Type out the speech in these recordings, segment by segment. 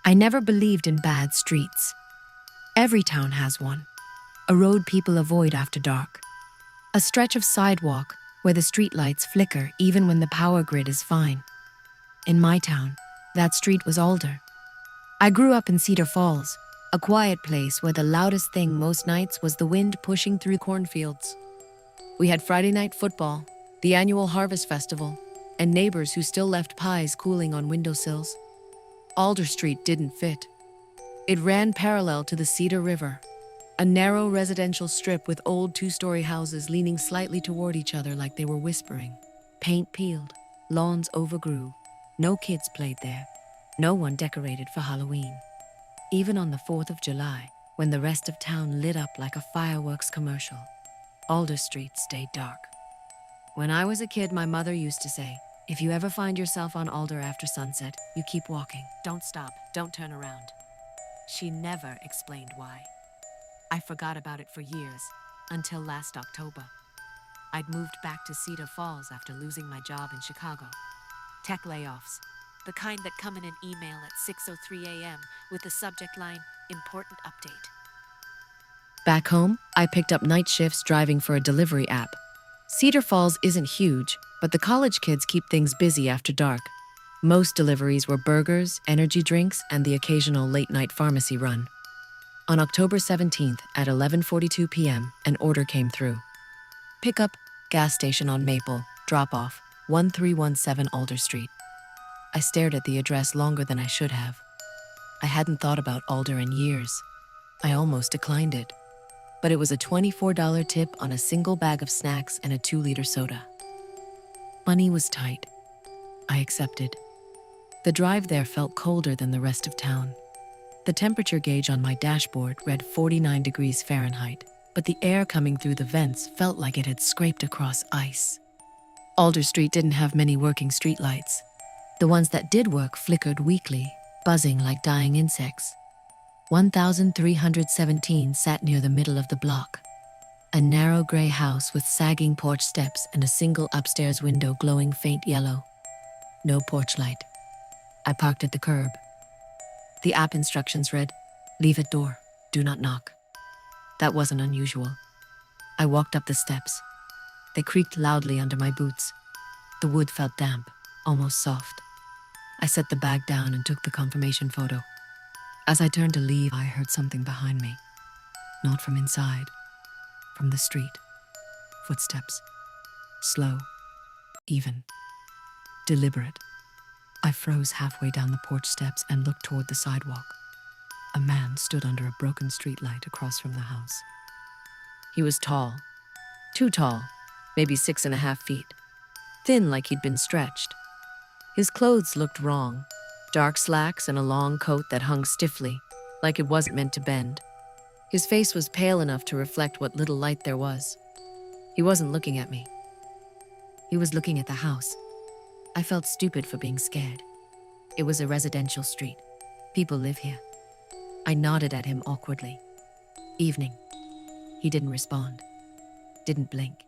I never believed in bad streets. Every town has one. A road people avoid after dark. A stretch of sidewalk where the streetlights flicker even when the power grid is fine. In my town, that street was Alder. I grew up in Cedar Falls, a quiet place where the loudest thing most nights was the wind pushing through cornfields. We had Friday night football, the annual harvest festival, and neighbors who still left pies cooling on windowsills. Alder Street didn't fit. It ran parallel to the Cedar River, a narrow residential strip with old two-story houses leaning slightly toward each other like they were whispering. Paint peeled, lawns overgrew. No kids played there. No one decorated for Halloween. Even on the 4th of July, when the rest of town lit up like a fireworks commercial, Alder Street stayed dark. When I was a kid, my mother used to say, "If you ever find yourself on Alder after sunset, you keep walking. Don't stop, don't turn around." She never explained why. I forgot about it for years, until last October. I'd moved back to Cedar Falls after losing my job in Chicago. Tech layoffs, the kind that come in an email at 6:03 a.m. with the subject line, "Important update." Back home, I picked up night shifts driving for a delivery app. Cedar Falls isn't huge, but the college kids keep things busy after dark. Most deliveries were burgers, energy drinks, and the occasional late-night pharmacy run. On October 17th at 11:42 p.m., an order came through. Pickup, gas station on Maple, drop-off, 1317 Alder Street. I stared at the address longer than I should have. I hadn't thought about Alder in years. I almost declined it. But it was a $24 tip on a single bag of snacks and a 2-liter soda. Money was tight. I accepted. The drive there felt colder than the rest of town. The temperature gauge on my dashboard read 49 degrees Fahrenheit, but the air coming through the vents felt like it had scraped across ice. Alder Street didn't have many working streetlights. The ones that did work flickered weakly, buzzing like dying insects. 1317 sat near the middle of the block. A narrow gray house with sagging porch steps and a single upstairs window glowing faint yellow. No porch light. I parked at the curb. The app instructions read, "Leave at door, do not knock." That wasn't unusual. I walked up the steps. They creaked loudly under my boots. The wood felt damp, almost soft. I set the bag down and took the confirmation photo. As I turned to leave, I heard something behind me. Not from inside, from the street. Footsteps. Slow, even, deliberate. I froze halfway down the porch steps and looked toward the sidewalk. A man stood under a broken streetlight across from the house. He was tall. Too tall, maybe 6.5 feet. Thin like he'd been stretched. His clothes looked wrong. Dark slacks and a long coat that hung stiffly, like it wasn't meant to bend. His face was pale enough to reflect what little light there was. He wasn't looking at me. He was looking at the house. I felt stupid for being scared. It was a residential street. People live here. I nodded at him awkwardly. "Evening." He didn't respond. Didn't blink.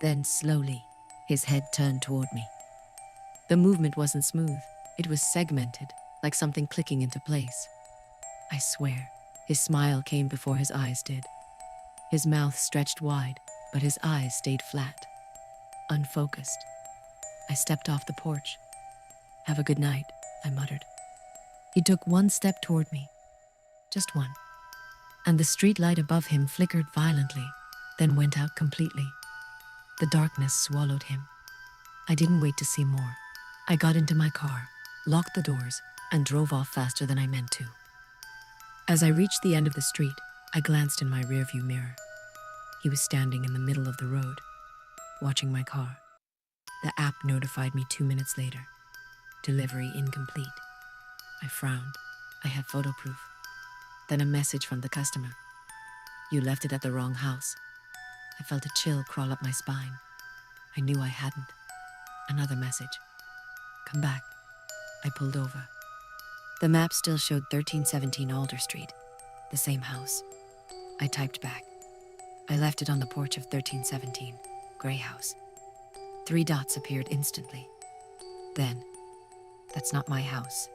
Then slowly, his head turned toward me. The movement wasn't smooth. It was segmented, like something clicking into place. I swear, his smile came before his eyes did. His mouth stretched wide, but his eyes stayed flat, unfocused. I stepped off the porch. "Have a good night," I muttered. He took one step toward me. Just one. And the street light above him flickered violently, then went out completely. The darkness swallowed him. I didn't wait to see more. I got into my car, locked the doors, and drove off faster than I meant to. As I reached the end of the street, I glanced in my rearview mirror. He was standing in the middle of the road, watching my car. The app notified me 2 minutes later. Delivery incomplete. I frowned. I had photo proof. Then a message from the customer. "You left it at the wrong house." I felt a chill crawl up my spine. I knew I hadn't. Another message. "Come back." I pulled over. The map still showed 1317 Alder Street, the same house. I typed back. I left it on the porch of 1317, gray house. 3 dots appeared instantly. Then, "That's not my house."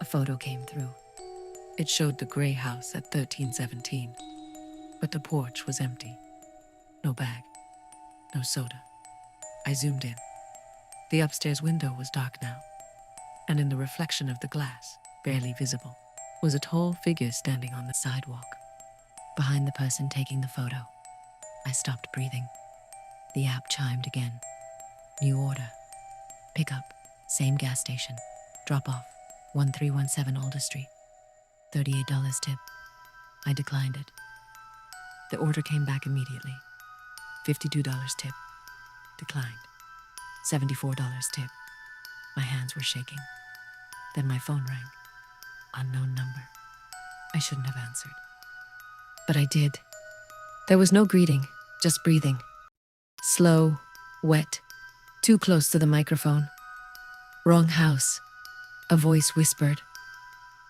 A photo came through. It showed the gray house at 1317, but the porch was empty. No bag, no soda. I zoomed in. The upstairs window was dark now, and in the reflection of the glass, barely visible, was a tall figure standing on the sidewalk. Behind the person taking the photo, I stopped breathing. The app chimed again. New order. Pick up. Same gas station. Drop off. 1317 Alder Street. $38 tip. I declined it. The order came back immediately. $52 tip. Declined. $74 tip. My hands were shaking. Then my phone rang. Unknown number. I shouldn't have answered. But I did. There was no greeting, just breathing. Slow, wet, too close to the microphone. Wrong house. A voice whispered.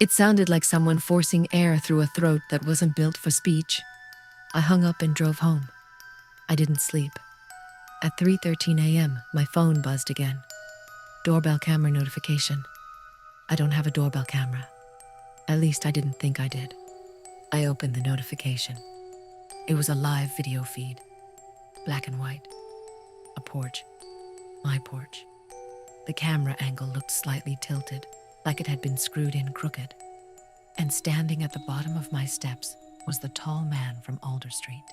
It sounded like someone forcing air through a throat that wasn't built for speech. I hung up and drove home. I didn't sleep. At 3:13 a.m., my phone buzzed again. Doorbell camera notification. I don't have a doorbell camera. At least I didn't think I did. I opened the notification. It was a live video feed. Black and white. A porch. My porch. The camera angle looked slightly tilted, like it had been screwed in crooked. And standing at the bottom of my steps was the tall man from Alder Street.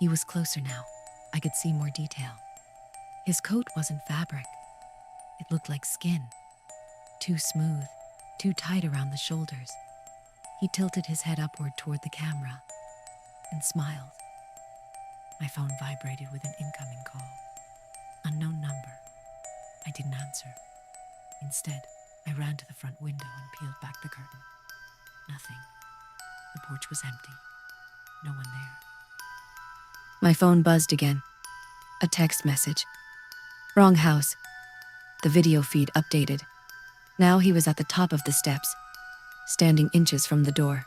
He was closer now. I could see more detail. His coat wasn't fabric. It looked like skin. Too smooth, too tight around the shoulders. He tilted his head upward toward the camera and smiled. My phone vibrated with an incoming call. Unknown number. I didn't answer. Instead, I ran to the front window and peeled back the curtain. Nothing. The porch was empty. No one there. My phone buzzed again. A text message. Wrong house. The video feed updated. Now he was at the top of the steps, standing inches from the door.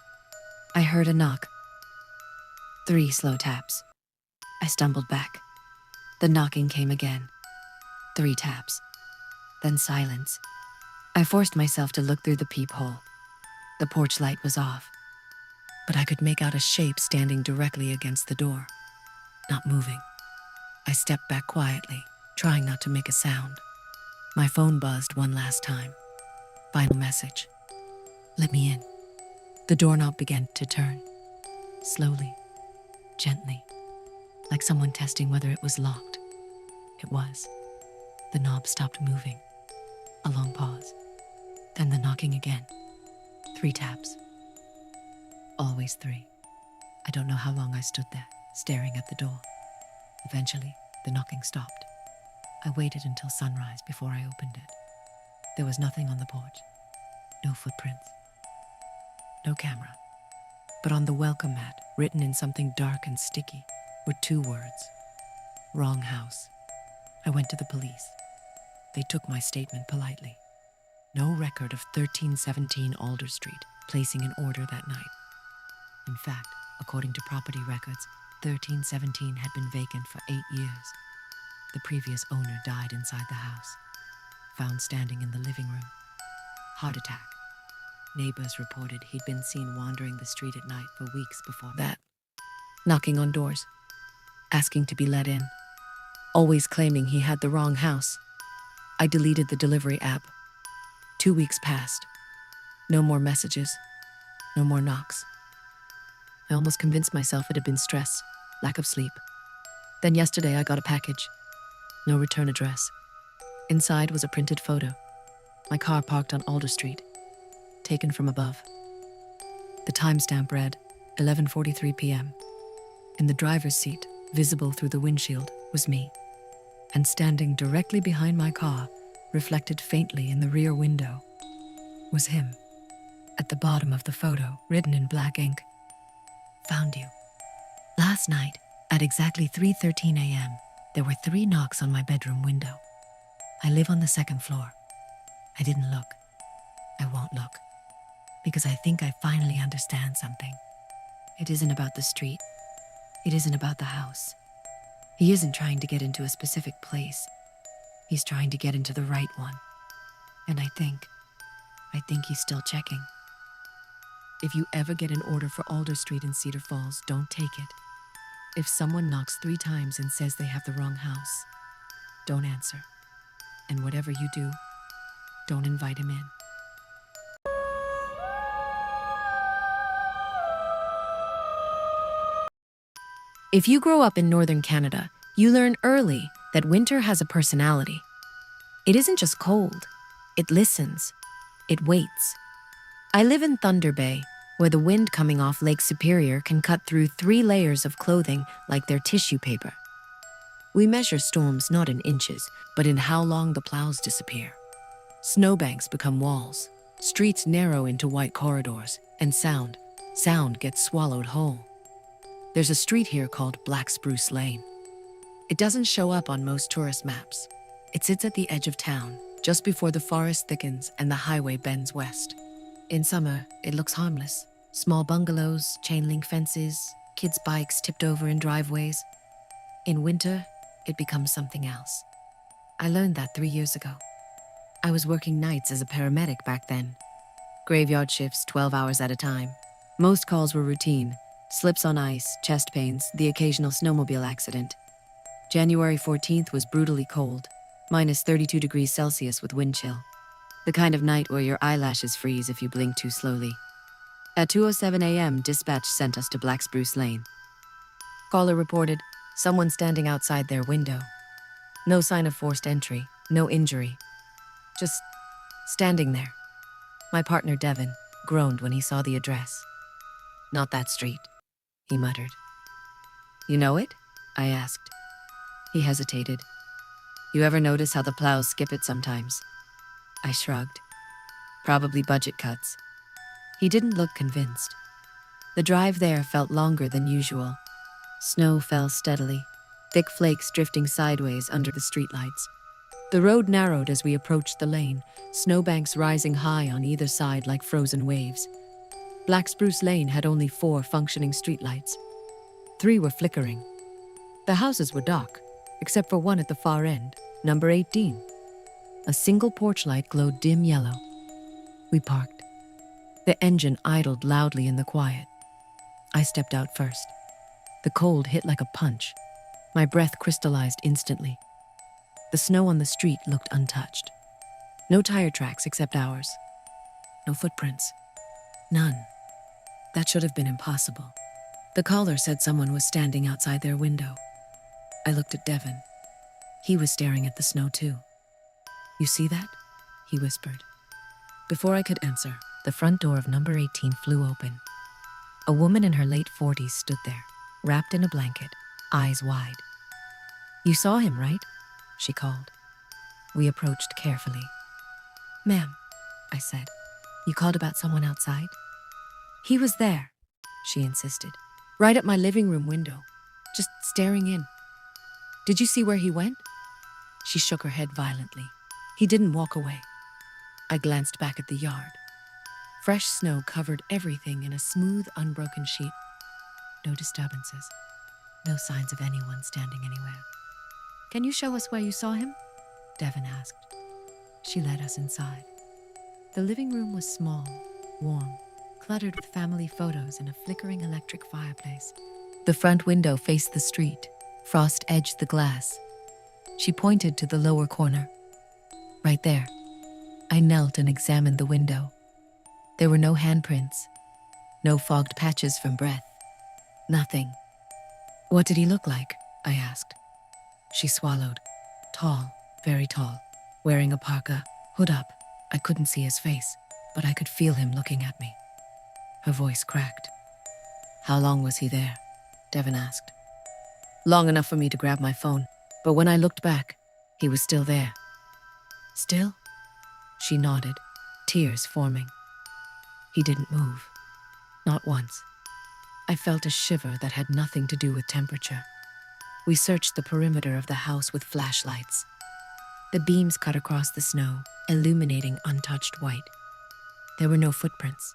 I heard a knock. 3 slow taps. I stumbled back. The knocking came again. 3 taps. Then silence. I forced myself to look through the peephole. The porch light was off, but I could make out a shape standing directly against the door, not moving. I stepped back quietly, trying not to make a sound. My phone buzzed one last time. Final message. Let me in. The doorknob began to turn. Slowly, gently, like someone testing whether it was locked. It was. The knob stopped moving. A long pause. Then the knocking again. 3 taps. Always 3. I don't know how long I stood there, staring at the door. Eventually, the knocking stopped. I waited until sunrise before I opened it. There was nothing on the porch. No footprints. No camera. But on the welcome mat, written in something dark and sticky, were 2 words. Wrong house. I went to the police. They took my statement politely. No record of 1317 Alder Street placing an order that night. In fact, according to property records, 1317 had been vacant for 8 years. The previous owner died inside the house, found standing in the living room. Heart attack. Neighbors reported he'd been seen wandering the street at night for weeks before that. Knocking on doors, asking to be let in, always claiming he had the wrong house. I deleted the delivery app. 2 weeks passed. No more messages. No more knocks. I almost convinced myself it had been stress, lack of sleep. Then yesterday I got a package. No return address. Inside was a printed photo. My car parked on Alder Street, taken from above. The timestamp read 11:43 p.m. In the driver's seat, visible through the windshield, was me. And standing directly behind my car, reflected faintly in the rear window, was him. At the bottom of the photo, written in black ink, "Found you. Last night, at exactly 3:13 a.m., there were 3 knocks on my bedroom window. I live on the 2nd floor. I didn't look. I won't look. Because I think I finally understand something. It isn't about the street. It isn't about the house. He isn't trying to get into a specific place. He's trying to get into the right one. And I I think he's still checking. If you ever get an order for Alder Street in Cedar Falls, don't take it. If someone knocks 3 times and says they have the wrong house, don't answer. And whatever you do, don't invite him in. If you grow up in northern Canada, you learn early that winter has a personality. It isn't just cold, it listens, it waits. I live in Thunder Bay, where the wind coming off Lake Superior can cut through 3 layers of clothing like they're tissue paper. We measure storms not in inches, but in how long the plows disappear. Snowbanks become walls, streets narrow into white corridors, and sound gets swallowed whole. There's a street here called Black Spruce Lane. It doesn't show up on most tourist maps. It sits at the edge of town, just before the forest thickens and the highway bends west. In summer, it looks harmless. Small bungalows, chain link fences, kids' bikes tipped over in driveways. In winter, it becomes something else. I learned that 3 years ago. I was working nights as a paramedic back then. Graveyard shifts, 12 hours at a time. Most calls were routine. Slips on ice, chest pains, the occasional snowmobile accident. January 14th was brutally cold, minus 32 degrees Celsius with wind chill. The kind of night where your eyelashes freeze if you blink too slowly. At 2:07 a.m., dispatch sent us to Black Spruce Lane. Caller reported, someone standing outside their window. No sign of forced entry, no injury. Just standing there. My partner Devin groaned when he saw the address. Not that street, he muttered. You know it? I asked. He hesitated. You ever notice how the plows skip it sometimes? I shrugged. Probably budget cuts. He didn't look convinced. The drive there felt longer than usual. Snow fell steadily, thick flakes drifting sideways under the streetlights. The road narrowed as we approached the lane, snowbanks rising high on either side like frozen waves. Black Spruce Lane had only 4 functioning streetlights. 3 were flickering. The houses were dark, except for one at the far end, number 18. A single porch light glowed dim yellow. We parked. The engine idled loudly in the quiet. I stepped out first. The cold hit like a punch. My breath crystallized instantly. The snow on the street looked untouched. No tire tracks except ours. No footprints. None. That should have been impossible. The caller said someone was standing outside their window. I looked at Devin. He was staring at the snow too. You see that? He whispered. Before I could answer, the front door of number 18 flew open. A woman in her late 40s stood there, wrapped in a blanket, eyes wide. You saw him, right? She called. We approached carefully. Ma'am, I said, you called about someone outside? He was there, she insisted, right at my living room window, just staring in. Did you see where he went? She shook her head violently. He didn't walk away. I glanced back at the yard. Fresh snow covered everything in a smooth, unbroken sheet. No disturbances. No signs of anyone standing anywhere. Can you show us where you saw him? Devin asked. She led us inside. The living room was small, warm, cluttered with family photos and a flickering electric fireplace. The front window faced the street. Frost edged the glass. She pointed to the lower corner. Right there. I knelt and examined the window. There were no handprints, no fogged patches from breath. Nothing. What did he look like? I asked. She swallowed. Tall, very tall, wearing a parka, hood up. I couldn't see his face, but I could feel him looking at me. Her voice cracked. How long was he there? Devin asked. Long enough for me to grab my phone, but when I looked back, he was still there. Still? She nodded, tears forming. He didn't move. Not once. I felt a shiver that had nothing to do with temperature. We searched the perimeter of the house with flashlights. The beams cut across the snow, illuminating untouched white. There were no footprints.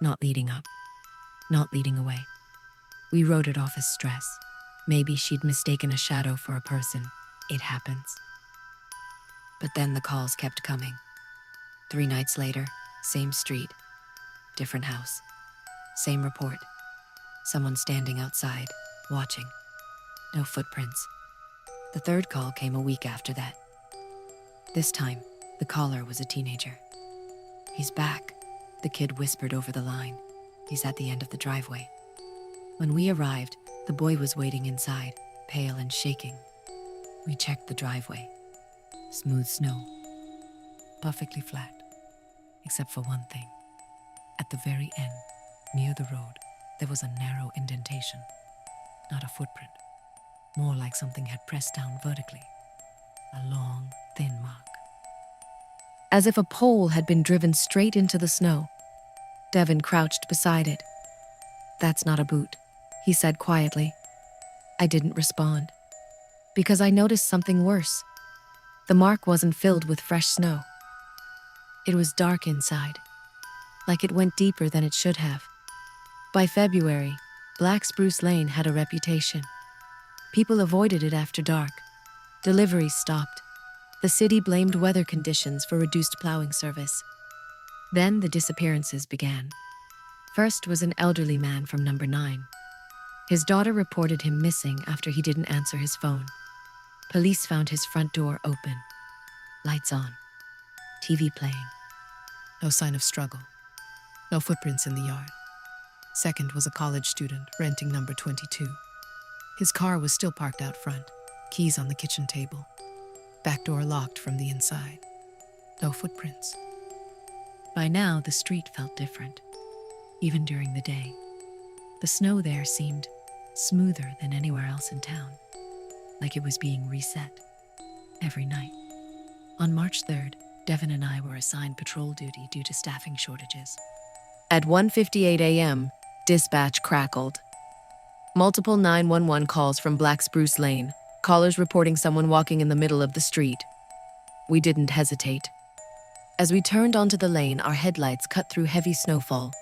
Not leading up. Not leading away. We wrote it off as stress. Maybe she'd mistaken a shadow for a person. It happens. But then the calls kept coming. 3 nights later, Same street, different house. Same report. Someone standing outside, watching. No footprints. The third call came a week after that. This time, the caller was a teenager. "He's back," the kid whispered over the line. "He's at the end of the driveway." When we arrived, the boy was waiting inside, pale and shaking. We checked the driveway. Smooth snow. Perfectly flat. Except for one thing. At the very end, near the road, there was a narrow indentation. Not a footprint. More like something had pressed down vertically. A long, thin mark. As if a pole had been driven straight into the snow. Devin crouched beside it. "That's not a boot," he said quietly. I didn't respond. Because I noticed something worse. The mark wasn't filled with fresh snow. It was dark inside, like it went deeper than it should have. By February, Black Spruce Lane had a reputation. People avoided it after dark. Deliveries stopped. The city blamed weather conditions for reduced plowing service. Then the disappearances began. First was an elderly man from number 9. His daughter reported him missing after he didn't answer his phone. Police found his front door open. Lights on. TV playing. No sign of struggle. No footprints in the yard. Second was a college student renting number 22. His car was still parked out front, keys on the kitchen table. Back door locked from the inside. No footprints. By now, the street felt different, even during the day. The snow there seemed smoother than anywhere else in town, like it was being reset every night. On March 3rd, Devin and I were assigned patrol duty due to staffing shortages. At 1:58 a.m., dispatch crackled. Multiple 911 calls from Black Spruce Lane, callers reporting someone walking in the middle of the street. We didn't hesitate. As we turned onto the lane, our headlights cut through heavy snowfall.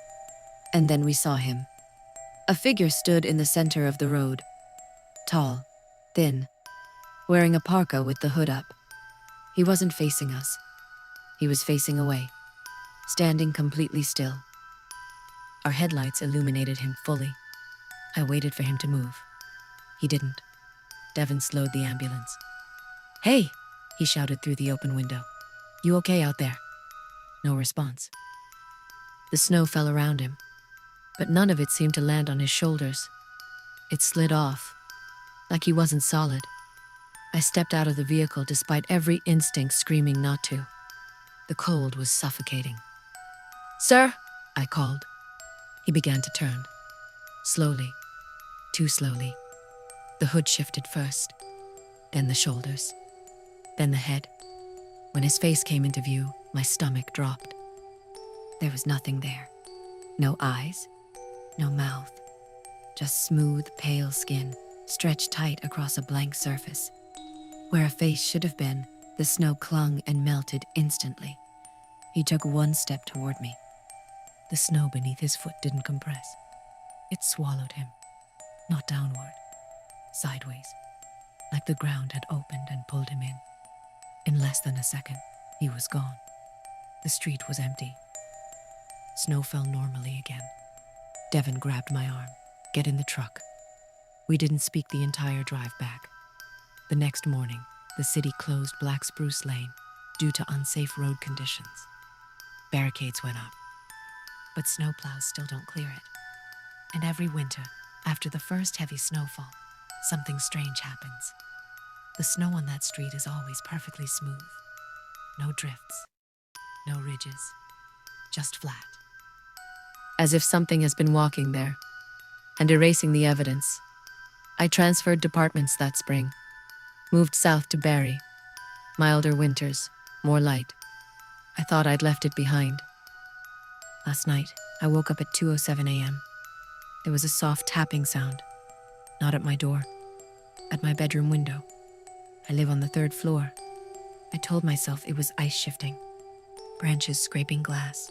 And then we saw him. A figure stood in the center of the road. Tall, thin, wearing a parka with the hood up. He wasn't facing us. He was facing away, standing completely still. Our headlights illuminated him fully. I waited for him to move. He didn't. Devin slowed the ambulance. "Hey!" he shouted through the open window. "You okay out there?" No response. The snow fell around him, but none of it seemed to land on his shoulders. It slid off, like he wasn't solid. I stepped out of the vehicle despite every instinct screaming not to. The cold was suffocating. "Sir," I called. He began to turn. Slowly. Too slowly. The hood shifted first, then the shoulders, then the head. When his face came into view, my stomach dropped. There was nothing there. No eyes, no mouth. Just smooth, pale skin, stretched tight across a blank surface. Where a face should have been, the snow clung and melted instantly. He took one step toward me. The snow beneath his foot didn't compress. It swallowed him, not downward, sideways, like the ground had opened and pulled him in. In less than a second, he was gone. The street was empty. Snow fell normally again. Devin grabbed my arm. "Get in the truck." We didn't speak the entire drive back. The next morning, the city closed Black Spruce Lane due to unsafe road conditions. Barricades went up, but snowplows still don't clear it. And every winter, after the first heavy snowfall, something strange happens. The snow on that street is always perfectly smooth. No drifts, no ridges, just flat. As if something has been walking there and erasing the evidence. I transferred departments that spring, moved south to Barrie. Milder winters, more light. I thought I'd left it behind. Last night, I woke up at 2:07 a.m. There was a soft tapping sound. Not at my door, at my bedroom window. I live on the 3rd floor. I told myself it was ice shifting, branches scraping glass.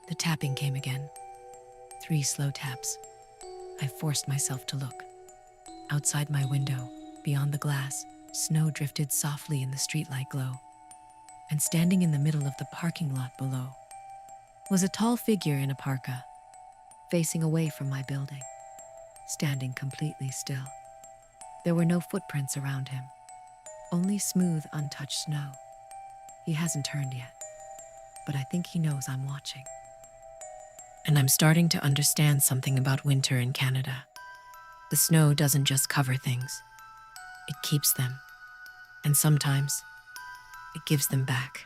The tapping came again. 3 slow taps. I forced myself to look. Outside my window, beyond the glass, snow drifted softly in the streetlight glow. And standing in the middle of the parking lot below was a tall figure in a parka, facing away from my building, standing completely still. There were no footprints around him, only smooth, untouched snow. He hasn't turned yet, but I think he knows I'm watching. And I'm starting to understand something about winter in Canada. The snow doesn't just cover things, it keeps them, and sometimes it gives them back.